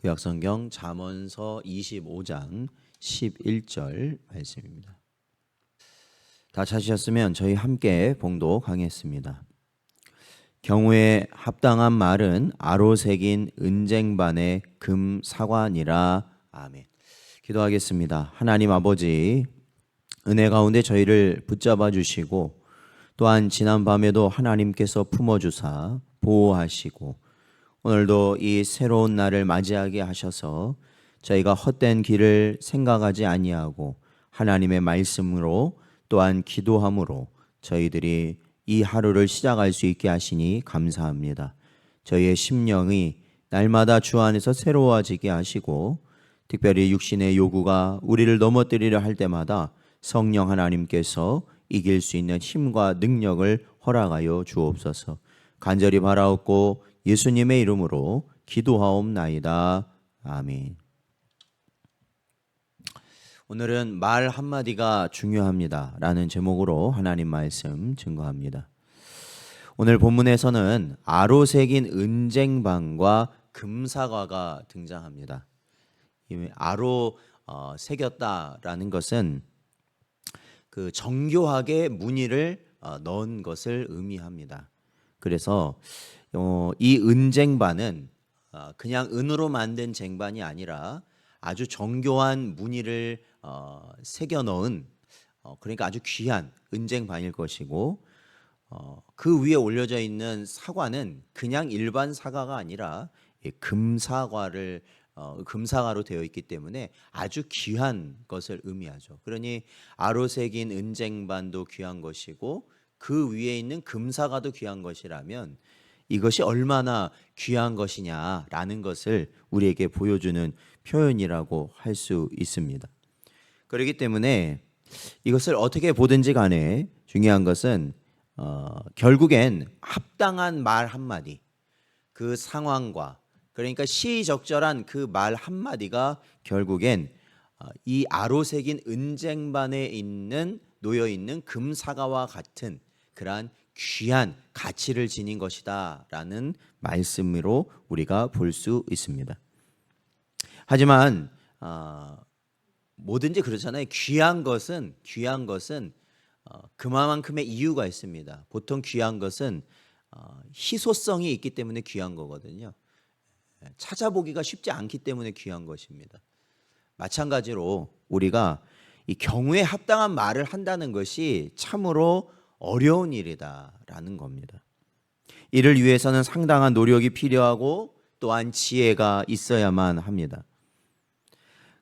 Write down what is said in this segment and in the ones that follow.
구약성경 잠언서 25장 11절 말씀입니다. 다 찾으셨으면 저희 함께 봉독하겠습니다. 경우에 합당한 말은 아로 새긴 은쟁반의 금 사관이라. 아멘. 기도하겠습니다. 하나님 아버지, 은혜 가운데 저희를 붙잡아 주시고 또한 지난 밤에도 하나님께서 품어주사 보호하시고 오늘도 이 새로운 날을 맞이하게 하셔서 저희가 헛된 길을 생각하지 아니하고 하나님의 말씀으로 또한 기도함으로 저희들이 이 하루를 시작할 수 있게 하시니 감사합니다. 저희의 심령이 날마다 주 안에서 새로워지게 하시고 특별히 육신의 요구가 우리를 넘어뜨리려 할 때마다 성령 하나님께서 이길 수 있는 힘과 능력을 허락하여 주옵소서. 간절히 바라옵고 예수님의 이름으로 기도하옵나이다. 아멘. 오늘은 말 한마디가 중요합니다 라는 제목으로 하나님 말씀 증거합니다. 오늘 본문에서는 아로 새긴 은쟁반과 금사과가 등장합니다. 아로 새겼다라는 것은 그 정교하게 무늬를 넣은 것을 의미합니다. 그래서 이 은쟁반은 그냥 은으로 만든 쟁반이 아니라 아주 정교한 무늬를 새겨 넣은 그러니까 아주 귀한 은쟁반일 것이고 그 위에 올려져 있는 사과는 그냥 일반 사과가 아니라 금사과를 금사과로 되어 있기 때문에 아주 귀한 것을 의미하죠. 그러니 아로 새긴 은쟁반도 귀한 것이고 그 위에 있는 금사과도 귀한 것이라면 이것이 얼마나 귀한 것이냐라는 것을 우리에게 보여주는 표현이라고 할 수 있습니다. 그렇기 때문에 이것을 어떻게 보든지 간에 중요한 것은 결국엔 합당한 말 한마디, 그 상황과 그러니까 시의적절한 그 말 한마디가 결국엔 이 아로 새긴 은쟁반에 놓여 있는 금사과와 같은 그러한 귀한 가치를 지닌 것이다 라는 말씀으로 우리가 볼 수 있습니다. 하지만 뭐든지 그렇잖아요. 귀한 것은 그만큼의 이유가 있습니다. 보통 귀한 것은 희소성이 있기 때문에 귀한 거거든요. 찾아보기가 쉽지 않기 때문에 귀한 것입니다. 마찬가지로 우리가 이 경우에 합당한 말을 한다는 것이 참으로 어려운 일이다라는 겁니다. 이를 위해서는 상당한 노력이 필요하고 또한 지혜가 있어야만 합니다.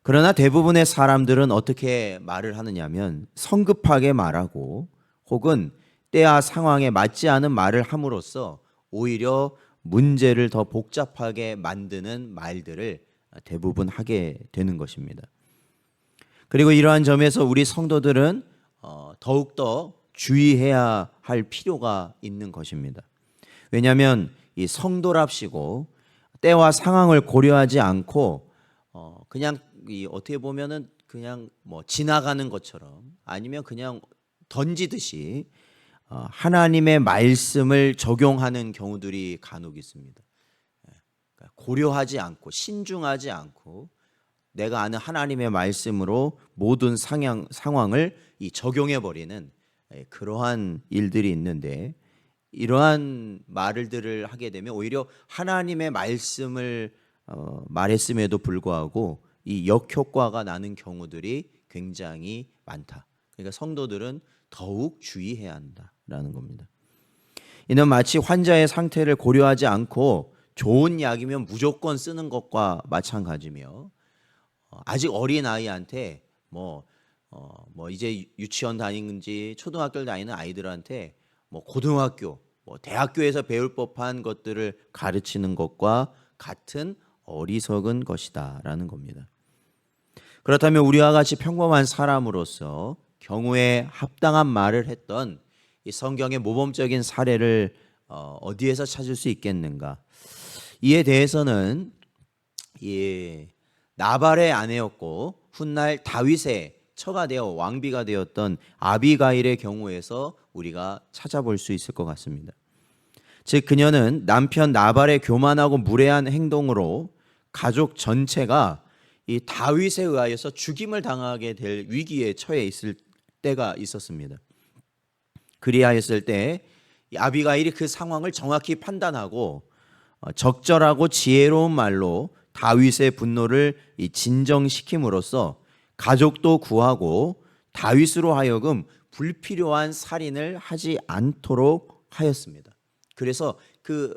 그러나 대부분의 사람들은 어떻게 말을 하느냐면 성급하게 말하고 혹은 때와 상황에 맞지 않은 말을 함으로써 오히려 문제를 더 복잡하게 만드는 말들을 대부분 하게 되는 것입니다. 그리고 이러한 점에서 우리 성도들은 더욱더 주의해야 할 필요가 있는 것입니다. 왜냐하면 이 성도랍시고 때와 상황을 고려하지 않고 그냥 어떻게 보면은 그냥 뭐 지나가는 것처럼 아니면 그냥 던지듯이 하나님의 말씀을 적용하는 경우들이 간혹 있습니다. 고려하지 않고 신중하지 않고 내가 아는 하나님의 말씀으로 모든 상황을 적용해 버리는 그러한 일들이 있는데 이러한 말들을 하게 되면 오히려 하나님의 말씀을 말했음에도 불구하고 이 역효과가 나는 경우들이 굉장히 많다. 그러니까 성도들은 더욱 주의해야 한다라는 겁니다. 이는 마치 환자의 상태를 고려하지 않고 좋은 약이면 무조건 쓰는 것과 마찬가지며 아직 어린 아이한테 뭐 이제 유치원 다니는지 초등학교를 다니는 아이들한테 뭐 고등학교, 대학교에서 배울 법한 것들을 가르치는 것과 같은 어리석은 것이다라는 겁니다. 그렇다면 우리와 같이 평범한 사람으로서 경우에 합당한 말을 했던 이 성경의 모범적인 사례를 어디에서 찾을 수 있겠는가? 이에 대해서는 나발의 아내였고 훗날 다윗의 처가 되어 왕비가 되었던 아비가일의 경우에서 우리가 찾아볼 수 있을 것 같습니다. 즉 그녀는 남편 나발의 교만하고 무례한 행동으로 가족 전체가 이 다윗에 의하여서 죽임을 당하게 될 위기에 처해 있을 때가 있었습니다. 그리하였을 때 아비가일이 그 상황을 정확히 판단하고 적절하고 지혜로운 말로 다윗의 분노를 진정시킴으로써 가족도 구하고 다윗으로 하여금 불필요한 살인을 하지 않도록 하였습니다. 그래서 그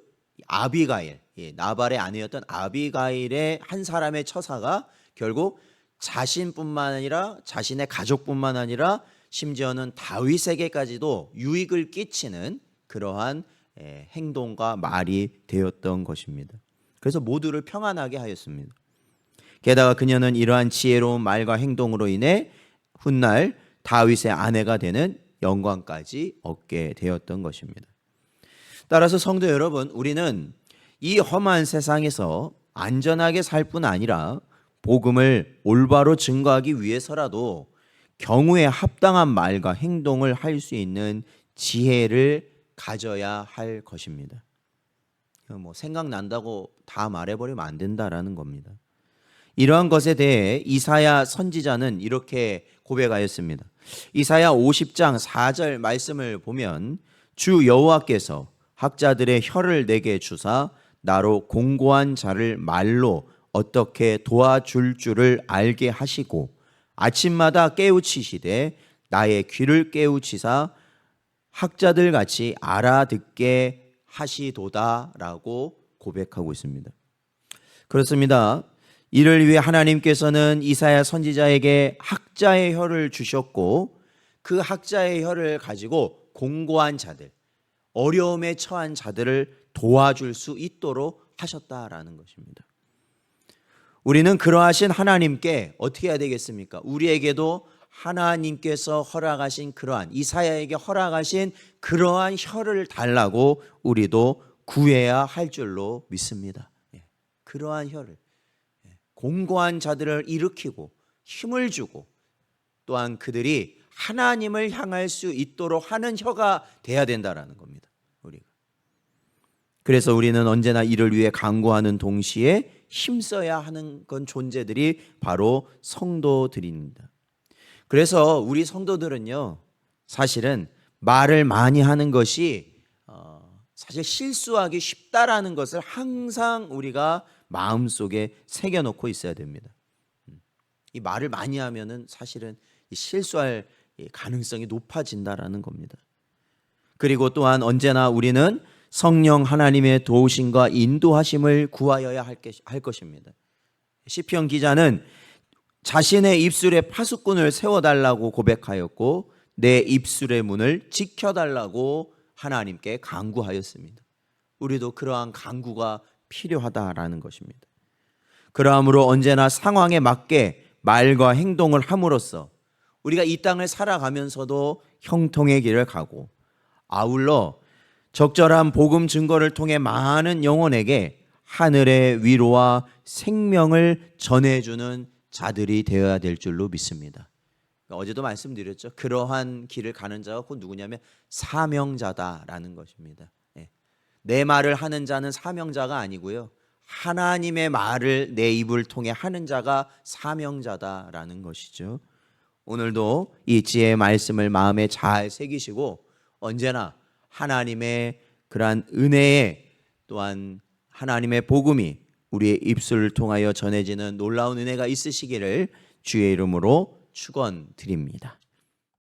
아비가일, 나발의 아내였던 아비가일의 한 사람의 처사가 결국 자신뿐만 아니라 자신의 가족뿐만 아니라 심지어는 다윗에게까지도 유익을 끼치는 그러한 행동과 말이 되었던 것입니다. 그래서 모두를 평안하게 하였습니다. 게다가 그녀는 이러한 지혜로운 말과 행동으로 인해 훗날 다윗의 아내가 되는 영광까지 얻게 되었던 것입니다. 따라서 성도 여러분, 우리는 이 험한 세상에서 안전하게 살 뿐 아니라 복음을 올바로 증거하기 위해서라도 경우에 합당한 말과 행동을 할 수 있는 지혜를 가져야 할 것입니다. 생각난다고 다 말해버리면 안 된다라는 겁니다. 이러한 것에 대해 이사야 선지자는 이렇게 고백하였습니다. 이사야 50장 4절 말씀을 보면 주 여호와께서 학자들의 혀를 내게 주사 나로 공고한 자를 말로 어떻게 도와줄 줄을 알게 하시고 아침마다 깨우치시되 나의 귀를 깨우치사 학자들 같이 알아듣게 하시도다라고 고백하고 있습니다. 그렇습니다. 이를 위해 하나님께서는 이사야 선지자에게 학자의 혀를 주셨고 그 학자의 혀를 가지고 공고한 자들, 어려움에 처한 자들을 도와줄 수 있도록 하셨다라는 것입니다. 우리는 그러하신 하나님께 어떻게 해야 되겠습니까? 우리에게도 하나님께서 허락하신 그러한 이사야에게 허락하신 그러한 혀를 달라고 우리도 구해야 할 줄로 믿습니다. 그러한 혀를 공고한 자들을 일으키고 힘을 주고 또한 그들이 하나님을 향할 수 있도록 하는 혀가 돼야 된다라는 겁니다. 우리가. 그래서 우리는 언제나 이를 위해 간구하는 동시에 힘써야 하는 건 존재들이 바로 성도들입니다. 그래서 우리 성도들은요, 사실은 말을 많이 하는 것이 사실 실수하기 쉽다라는 것을 항상 우리가 마음속에 새겨놓고 있어야 됩니다. 이 말을 많이 하면은 사실은 실수할 가능성이 높아진다라는 겁니다. 그리고 또한 언제나 우리는 성령 하나님의 도우심과 인도하심을 구하여야 할 것입니다. 시편 기자는 자신의 입술에 파수꾼을 세워달라고 고백하였고 내 입술의 문을 지켜달라고 하나님께 간구하였습니다. 우리도 그러한 간구가 필요하다라는 것입니다. 그러므로 언제나 상황에 맞게 말과 행동을 함으로써 우리가 이 땅을 살아가면서도 형통의 길을 가고 아울러 적절한 복음 증거를 통해 많은 영혼에게 하늘의 위로와 생명을 전해주는 자들이 되어야 될 줄로 믿습니다. 어제도 말씀드렸죠. 그러한 길을 가는 자가 곧 누구냐면 사명자다라는 것입니다. 내 말을 하는 자는 사명자가 아니고요, 하나님의 말을 내 입을 통해 하는 자가 사명자다라는 것이죠. 오늘도 이 지혜의 말씀을 마음에 잘 새기시고 언제나 하나님의 그러한 은혜에 또한 하나님의 복음이 우리의 입술을 통하여 전해지는 놀라운 은혜가 있으시기를 주의 이름으로 축원드립니다.